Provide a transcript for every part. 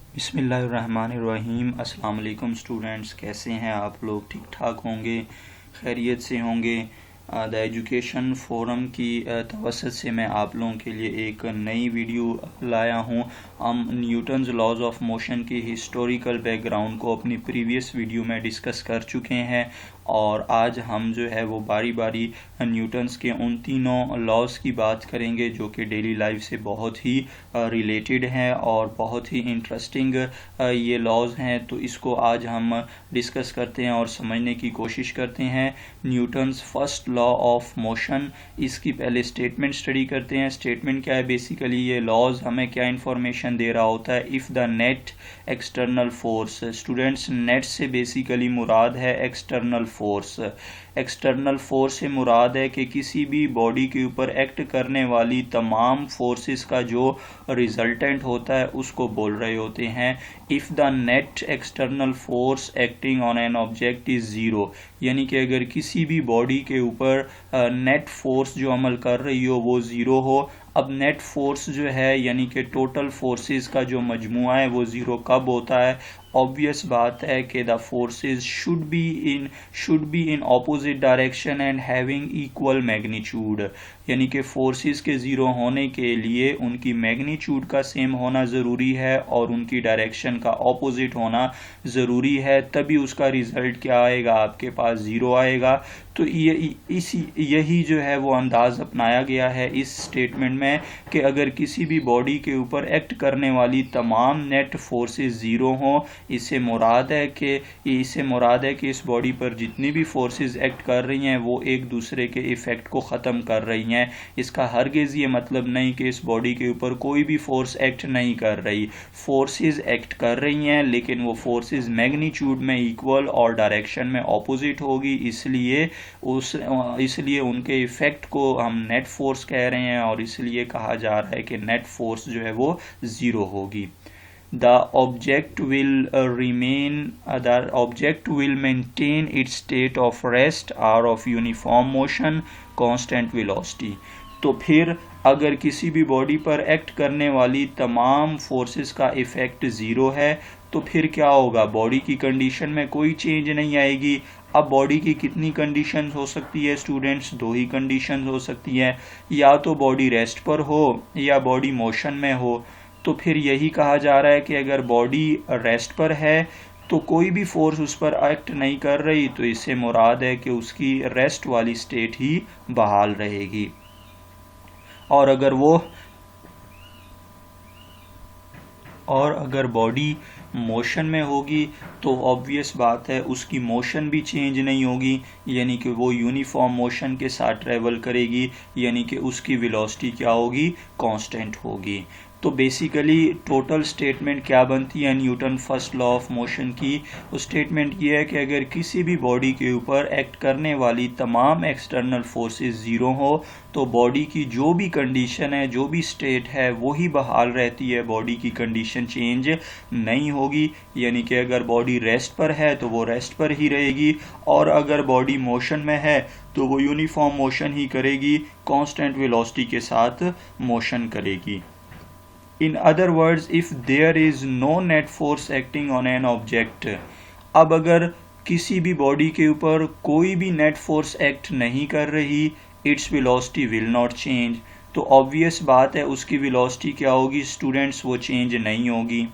बिस्मिल्लाहिर्रहमानिर्रहीम। अस्सलाम वालेकुम स्टूडेंट्स, कैसे हैं आप लोग? ठीक ठाक होंगे, खैरियत से होंगे। द एजुकेशन फोरम की तवसत से मैं आप लोगों के लिए एक नई वीडियो लाया हूं। हम न्यूटन्स लॉज ऑफ मोशन की हिस्टोरिकल बैकग्राउंड को अपनी प्रीवियस वीडियो में डिस्कस कर चुके हैं और आज हम जो है वो बारी बारी न्यूटन्स के उन तीनों लॉज की बात करेंगे जो कि डेली लाइफ से बहुत ही रिलेटेड हैं और बहुत ही इंटरेस्टिंग ये लॉज हैं। तो इसको आज हम डिस्कस करते हैं और समझने की कोशिश करते हैं। Newton's first law of motion, इसकी पहले स्टेटमेंट स्टडी करते हैं। स्टेटमेंट क्या है? बेसिकली ये लॉज हमें क्या इंफॉर्मेशन दे रहा होता है? If the net external force, students net से बेसिकली मुराद है एक्सटर्नल फोर्स। एक्सटर्नल फोर्स से मुराद है कि किसी भी बॉडी के ऊपर एक्ट करने वाली तमाम फोर्सेस का जो रिजल्टेंट होता है उसको बोल रहे होते हैं। If the net external force acting on an object is zero, यानी कि अगर किसी भी बॉडी के ऊपर नेट फोर्स जो अमल कर रही हो वो ज़ीरो हो। अब नेट फोर्स जो है यानी कि टोटल फोर्सेस का जो मजमुआ है वो ज़ीरो कब होता है? ऑब्वियस बात है कि the forces should be in opposite direction and having equal magnitude, यानी कि फोर्सेस के ज़ीरो होने के लिए उनकी मैग्नीट्यूड का सेम होना ज़रूरी है और उनकी डायरेक्शन का ऑपोजिट होना ज़रूरी है, तभी उसका रिज़ल्ट क्या आएगा? आपके पास ज़ीरो आएगा। तो यही जो है वो अंदाज़ अपनाया गया है इस स्टेटमेंट में कि अगर किसी भी बॉडी के ऊपर एक्ट करने वाली तमाम नेट फोर्सेस ज़ीरो हों, इससे मुराद है कि इस बॉडी पर जितनी भी फोर्सेस एक्ट कर रही हैं वो एक दूसरे के इफ़ेक्ट को ख़त्म कर रही हैं। इसका हरगिज़ ये मतलब नहीं कि इस बॉडी के ऊपर कोई भी फोर्स एक्ट नहीं कर रही। फोर्सेस एक्ट कर रही हैं लेकिन वो फोर्सेस मैग्नीट्यूड में इक्वल और डायरेक्शन में ऑपोजिट होगी, इसलिए उनके इफ़ेक्ट को हम नेट फोर्स कह रहे हैं और इसलिए कहा जा रहा है कि नेट फोर्स जो है वो ज़ीरो होगी। The object will maintain its state of rest or of uniform motion, constant velocity। तो फिर अगर किसी भी बॉडी पर एक्ट करने वाली तमाम फोर्सेस का इफ़ेक्ट ज़ीरो है तो फिर क्या होगा? बॉडी की कंडीशन में कोई चेंज नहीं आएगी। अब बॉडी की कितनी कंडीशंस हो सकती है स्टूडेंट्स? दो ही कंडीशंस हो सकती हैं, या तो बॉडी रेस्ट पर हो या बॉडी मोशन में हो। तो फिर यही कहा जा रहा है कि अगर बॉडी रेस्ट पर है तो कोई भी फोर्स उस पर एक्ट नहीं कर रही, तो इससे मुराद है कि उसकी रेस्ट वाली स्टेट ही बहाल रहेगी। और अगर बॉडी मोशन में होगी तो ऑब्वियस बात है उसकी मोशन भी चेंज नहीं होगी, यानी कि वो यूनिफॉर्म मोशन के साथ ट्रेवल करेगी, यानी कि उसकी वेलोसिटी क्या होगी? कांस्टेंट होगी। तो बेसिकली टोटल स्टेटमेंट क्या बनती है Newton first law of motion की? वो स्टेटमेंट ये है कि अगर किसी भी बॉडी के ऊपर एक्ट करने वाली तमाम एक्सटर्नल फोर्सेस ज़ीरो हो तो बॉडी की जो भी कंडीशन है, जो भी स्टेट है वही बहाल रहती है, बॉडी की कंडीशन चेंज नहीं होगी। यानी कि अगर बॉडी रेस्ट पर है तो वो रेस्ट पर ही रहेगी और अगर बॉडी मोशन में है तो वो यूनिफॉर्म मोशन ही करेगी, कांस्टेंट वेलोसिटी के साथ मोशन करेगी। In other words, if there is no net force acting on an object, अब अगर किसी भी बॉडी के ऊपर कोई भी नेट फोर्स एक्ट नहीं कर रही, its velocity will not change. तो ऑब्वियस बात है उसकी वेलोसिटी क्या होगी स्टूडेंट्स? वो चेंज नहीं होगी।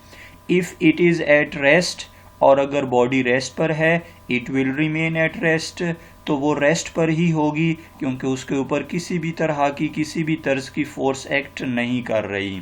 If it is at rest, और अगर बॉडी रेस्ट पर है, it will remain at rest, तो वो रेस्ट पर ही होगी क्योंकि उसके ऊपर किसी भी तरह की किसी भी तर्ज की फोर्स एक्ट नहीं कर रही।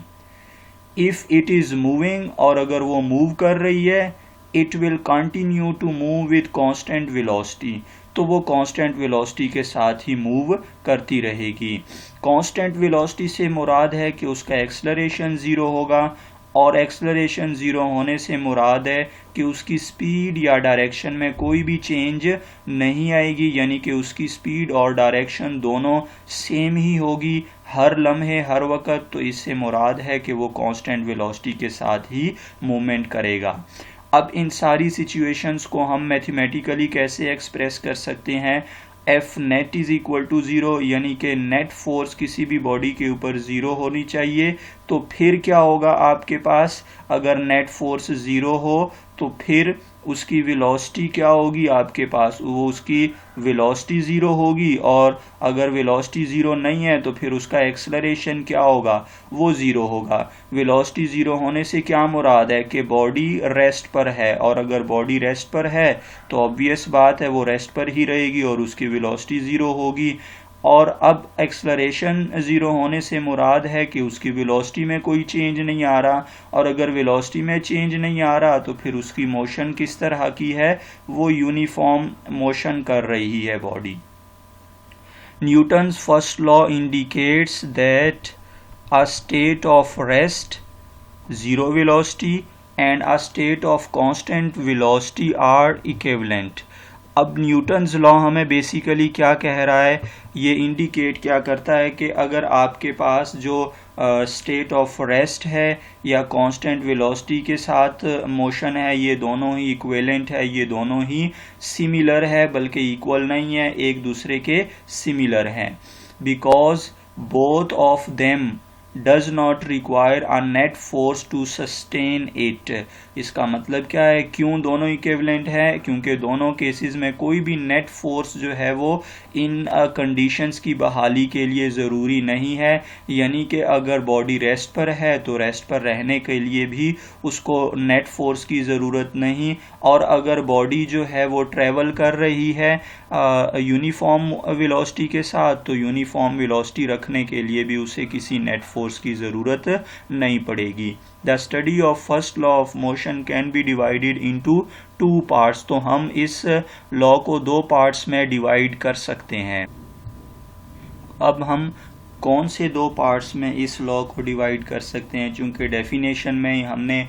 इफ़ इट इज़ मूविंग, और अगर वो मूव कर रही है, it will continue to move with constant velocity, तो वो कांस्टेंट वेलोसिटी के साथ ही मूव करती रहेगी। कांस्टेंट वेलोसिटी से मुराद है कि उसका एक्सेलरेशन ज़ीरो होगा और एक्सेलरेशन ज़ीरो होने से मुराद है कि उसकी स्पीड या डायरेक्शन में कोई भी चेंज नहीं आएगी, यानी कि उसकी स्पीड और डायरेक्शन दोनों सेम ही होगी हर लम्हे हर वक्त। तो इससे मुराद है कि वो कांस्टेंट वेलोसिटी के साथ ही मूवमेंट करेगा। अब इन सारी सिचुएशंस को हम मैथमेटिकली कैसे एक्सप्रेस कर सकते हैं? F net is equal to 0, यानी कि नेट फोर्स किसी भी बॉडी के ऊपर 0 होनी चाहिए। तो फिर क्या होगा आपके पास, अगर नेट फोर्स 0 हो तो फिर उसकी वेलोसिटी क्या होगी आपके पास, वो उसकी वेलोसिटी 0 होगी। और अगर वेलोसिटी 0 नहीं है तो फिर उसका एक्सेलरेशन क्या होगा, वो 0 होगा। वेलोसिटी 0 होने से क्या मुराद है कि बॉडी रेस्ट पर है, और अगर बॉडी रेस्ट पर है तो ऑब्वियस बात है वो रेस्ट पर ही रहेगी और उसकी वेलोसिटी 0 होगी। और अब एक्सेलरेशन 0 होने से मुराद है कि उसकी वेलोसिटी में कोई चेंज नहीं आ रहा, और अगर वेलोसिटी में चेंज नहीं आ रहा तो फिर उसकी मोशन किस तरह की है, वो यूनिफॉर्म मोशन कर रही है body. Newton's first law indicates that a state of rest, zero velocity, and a state of constant velocity are equivalent। अब न्यूटन्स लॉ हमें बेसिकली क्या कह रहा है, ये इंडिकेट क्या करता है कि अगर आपके पास जो स्टेट ऑफ रेस्ट है या कांस्टेंट वेलोसिटी के साथ मोशन है, ये दोनों ही इक्विवेलेंट है, ये दोनों ही सिमिलर है, बल्कि इक्वल नहीं है, एक दूसरे के सिमिलर हैं। Because both of them does not require a net force to sustain it। इसका मतलब क्या है, क्यों दोनों इक्विवेलेंट है, क्योंकि दोनों केसेस में कोई भी नेट फोर्स जो है वो इन कंडीशंस की बहाली के लिए ज़रूरी नहीं है। यानी कि अगर बॉडी रेस्ट पर है तो रेस्ट पर रहने के लिए भी उसको नेट फोर्स की ज़रूरत नहीं, और अगर बॉडी जो है वो ट्रेवल कर रही है यूनिफॉर्म वेलोसिटी के साथ, तो यूनिफॉर्म वेलोसिटी रखने के लिए भी उसे किसी नेट फोर्स की ज़रूरत नहीं पड़ेगी। The study of first law of motion can be divided into 2 parts. तो हम इस लॉ को 2 पार्ट्स में डिवाइड कर सकते हैं। अब हम कौन से 2 पार्ट्स में इस लॉ को डिवाइड कर सकते हैं, चूँकि डेफिनेशन में हमने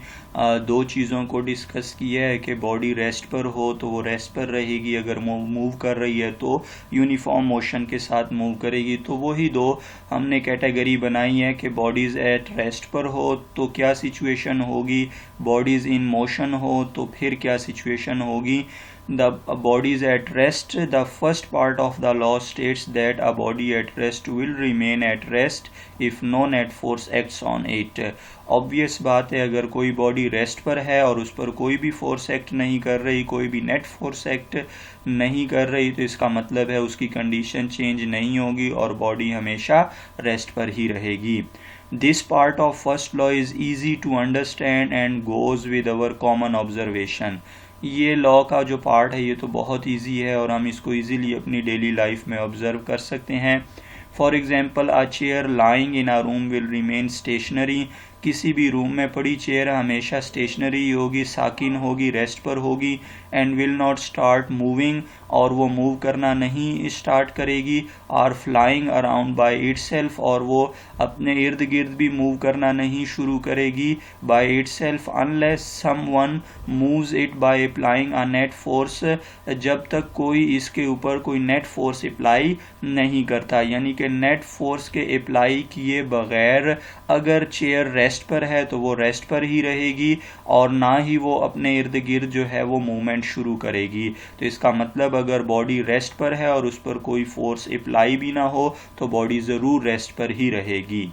2 चीज़ों को डिस्कस किया है कि बॉडी रेस्ट पर हो तो वो रेस्ट पर रहेगी, अगर मूव कर रही है तो यूनिफॉर्म मोशन के साथ मूव करेगी। तो वही 2 हमने कैटेगरी बनाई है कि बॉडीज़ एट रेस्ट पर हो तो क्या सिचुएशन होगी, बॉडीज़ इन मोशन हो तो फिर क्या सिचुएशन होगी। The body is at rest. The first part of the law states that a body at rest will remain at rest if no net force acts on it। Obvious बात है, अगर कोई body rest पर है और उस पर कोई भी फोर्स एक्ट नहीं कर रही, कोई भी नेट फोर्स एक्ट नहीं कर रही, तो इसका मतलब है उसकी कंडीशन चेंज नहीं होगी और बॉडी हमेशा रेस्ट पर ही रहेगी। This part of first law is easy to understand and goes with our common observation। ये लॉ का जो पार्ट है ये तो बहुत इजी है और हम इसको इजीली अपनी डेली लाइफ में ऑब्जर्व कर सकते हैं। For example, a chair lying in a room will remain stationery. किसी भी रूम में पड़ी चेयर हमेशा स्टेशनरी होगी, साकिन होगी, रेस्ट पर होगी। And will not start moving, और वो मूव करना नहीं स्टार्ट करेगी। Are flying around by itself, और वो अपने इर्द गिर्द भी मूव करना नहीं शुरू करेगी by itself, unless someone moves it by applying a net force, जब तक कोई इसके ऊपर कोई नेट फोर्स अप्लाई नहीं करता। यानी कि नेट फोर्स के अप्लाई किए बगैर अगर चेयर रेस्ट पर है तो वो रेस्ट पर ही रहेगी और ना ही वो अपने इर्द गिर्द जो है वो मूवमेंट शुरू करेगी। तो इसका मतलब अगर बॉडी रेस्ट पर है और उस पर कोई फोर्स अप्लाई भी ना हो तो बॉडी ज़रूर रेस्ट पर ही रहेगी।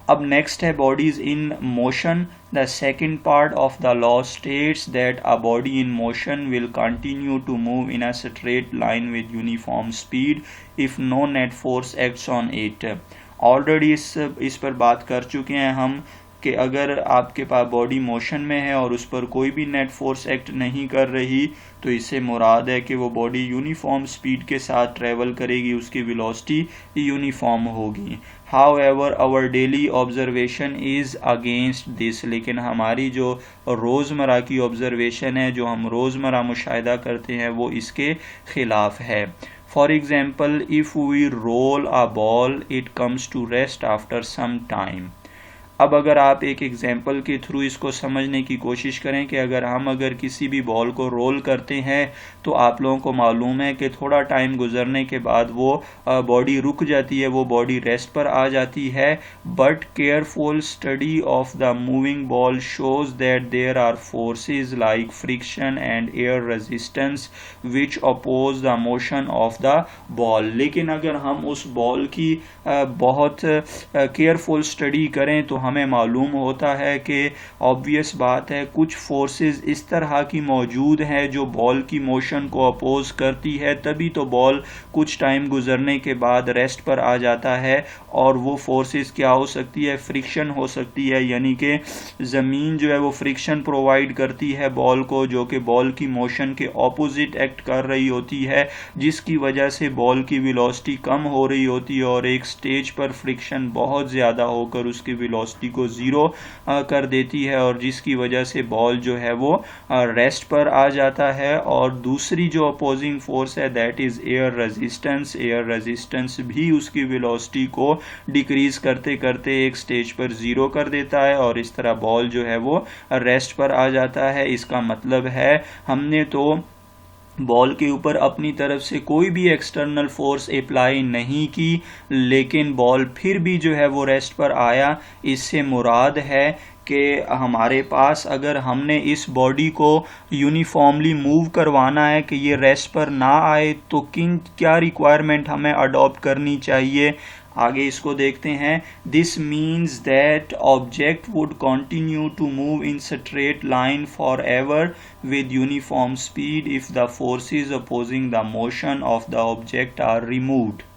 अब नेक्स्ट है bodies in motion. The second part of the law states that a body in motion will continue to move in a straight line with uniform speed if no net force acts on it. Already इस पर बात कर चुके हैं हम कि अगर आपके पास बॉडी मोशन में है और उस पर कोई भी नेट फोर्स एक्ट नहीं कर रही तो इससे मुराद है कि वो बॉडी यूनिफॉर्म स्पीड के साथ ट्रेवल करेगी, उसकी वेलोसिटी यूनिफॉर्म होगी। However our daily observation is against this, लेकिन हमारी जो रोज़मर्रा की ऑब्जर्वेशन है, जो हम रोज़मर्रा मुशाहिदा करते हैं, वो इसके ख़िलाफ़ है। For example, if we roll a ball it comes to rest after some time. अब अगर आप एक एग्जांपल के थ्रू इसको समझने की कोशिश करें कि अगर किसी भी बॉल को रोल करते हैं तो आप लोगों को मालूम है कि थोड़ा टाइम गुजरने के बाद वो बॉडी रुक जाती है, वो बॉडी रेस्ट पर आ जाती है। But careful study of the moving ball shows that there are forces like friction and air resistance which oppose the motion of the ball. लेकिन अगर हम उस बॉल की बहुत केयरफुल स्टडी करें तो हमें मालूम होता है कि ऑब्वियस बात है कुछ फोर्सेस इस तरह की मौजूद हैं जो बॉल की मोशन को अपोज करती है, तभी तो बॉल कुछ टाइम गुजरने के बाद रेस्ट पर आ जाता है। और वो फोर्सेस क्या हो सकती है, फ्रिक्शन हो सकती है, यानी कि ज़मीन जो है वो फ्रिक्शन प्रोवाइड करती है बॉल को, जो कि बॉल की मोशन के ऑपोजिट एक्ट कर रही होती है, जिसकी वजह से बॉल की वेलोसिटी कम हो रही होती है और एक स्टेज पर फ्रिक्शन बहुत ज़्यादा होकर उसकी वेलोसिटी को ज़ीरो कर देती है और जिसकी वजह से बॉल जो है वो रेस्ट पर आ जाता है। और दूसरी जो अपोजिंग फोर्स है that is air resistance. Air resistance भी उसकी वेलोसिटी को डिक्रीज करते करते एक स्टेज पर ज़ीरो कर देता है और इस तरह बॉल जो है वो रेस्ट पर आ जाता है। इसका मतलब है हमने तो बॉल के ऊपर अपनी तरफ से कोई भी एक्सटर्नल फोर्स अप्लाई नहीं की, लेकिन बॉल फिर भी जो है वो रेस्ट पर आया। इससे मुराद है कि हमारे पास अगर हमने इस बॉडी को यूनिफॉर्मली मूव करवाना है कि ये रेस्ट पर ना आए तो क्या रिक्वायरमेंट हमें अडॉप्ट करनी चाहिए, आगे इसको देखते हैं। This means that object would continue to move in straight line forever with uniform speed if the forces opposing the motion of the object are removed।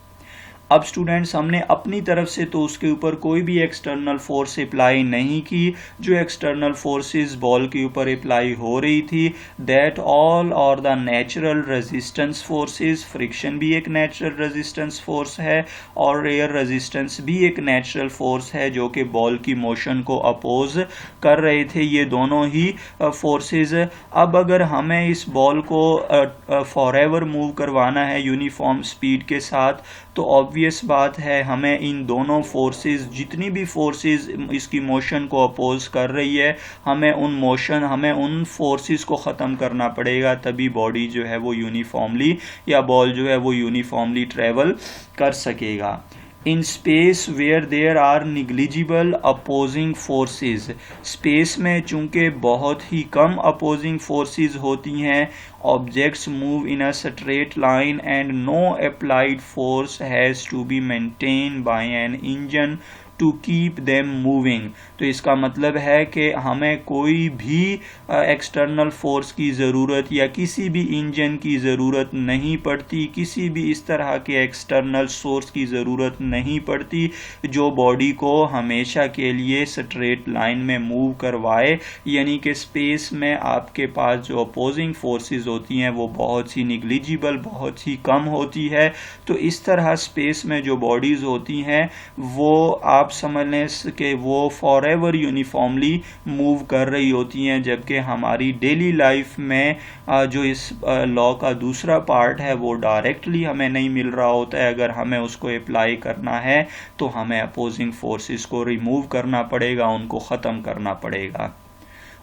अब स्टूडेंट्स हमने अपनी तरफ से तो उसके ऊपर कोई भी एक्सटर्नल फोर्स अप्लाई नहीं की, जो एक्सटर्नल फोर्सेस बॉल के ऊपर अप्लाई हो रही थी दैट ऑल और the natural resistance forces. Friction भी एक नेचुरल रेजिस्टेंस फोर्स है और एयर रेजिस्टेंस भी एक नेचुरल फोर्स है जो कि बॉल की मोशन को अपोज कर रहे थे, ये दोनों ही फोर्सेस। अब अगर हमें इस बॉल को फॉर एवर मूव करवाना है यूनिफॉर्म स्पीड के साथ तो ऑब्वियस बात है हमें इन दोनों फोर्सेस, जितनी भी फोर्सेस इसकी मोशन को अपोज कर रही है, हमें उन फोर्सेस को ख़त्म करना पड़ेगा, तभी बॉडी जो है वो यूनिफॉर्मली या बॉल जो है वो यूनिफॉर्मली ट्रेवल कर सकेगा। In space where there are negligible opposing forces. Space में चूंकि बहुत ही कम अपोजिंग फोर्सेस होती हैं, objects move in a straight line and no applied force has to be maintained by an engine to keep them moving. तो इसका मतलब है कि हमें कोई भी एक्सटर्नल फोर्स की ज़रूरत या किसी भी इंजन की ज़रूरत नहीं पड़ती, किसी भी इस तरह के एक्सटर्नल सोर्स की ज़रूरत नहीं पड़ती जो बॉडी को हमेशा के लिए स्ट्रेट लाइन में मूव करवाए। यानी कि स्पेस में आपके पास जो अपोजिंग फोर्सेस होती हैं वो बहुत ही निग्लिजिबल, बहुत ही कम होती है। तो इस तरह स्पेस में जो बॉडीज़ होती हैं वो आप समझ लें कि वो फॉर एवर यूनिफॉर्मली मूव कर रही होती हैं, जबकि हमारी डेली लाइफ में जो इस लॉ का दूसरा पार्ट है वो डायरेक्टली हमें नहीं मिल रहा होता है। अगर हमें उसको अप्लाई करना है तो हमें अपोजिंग फोर्सेस को रिमूव करना पड़ेगा, उनको ख़त्म करना पड़ेगा।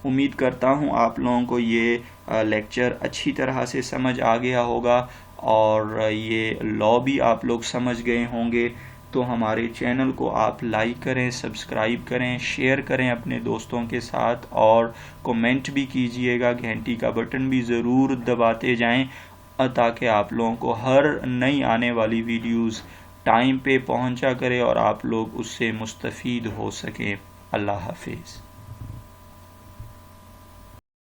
उम्मीद करता हूँ आप लोगों को ये लेक्चर अच्छी तरह से समझ आ गया होगा और ये लॉ भी आप लोग समझ गए होंगे। तो हमारे चैनल को आप लाइक करें, सब्सक्राइब करें, शेयर करें अपने दोस्तों के साथ और कमेंट भी कीजिएगा। घंटी का बटन भी ज़रूर दबाते जाएं ताकि आप लोगों को हर नई आने वाली वीडियोस टाइम पे पहुंचा करे और आप लोग उससे मुस्तफ़ीद हो सकें। अल्लाह हाफिज़।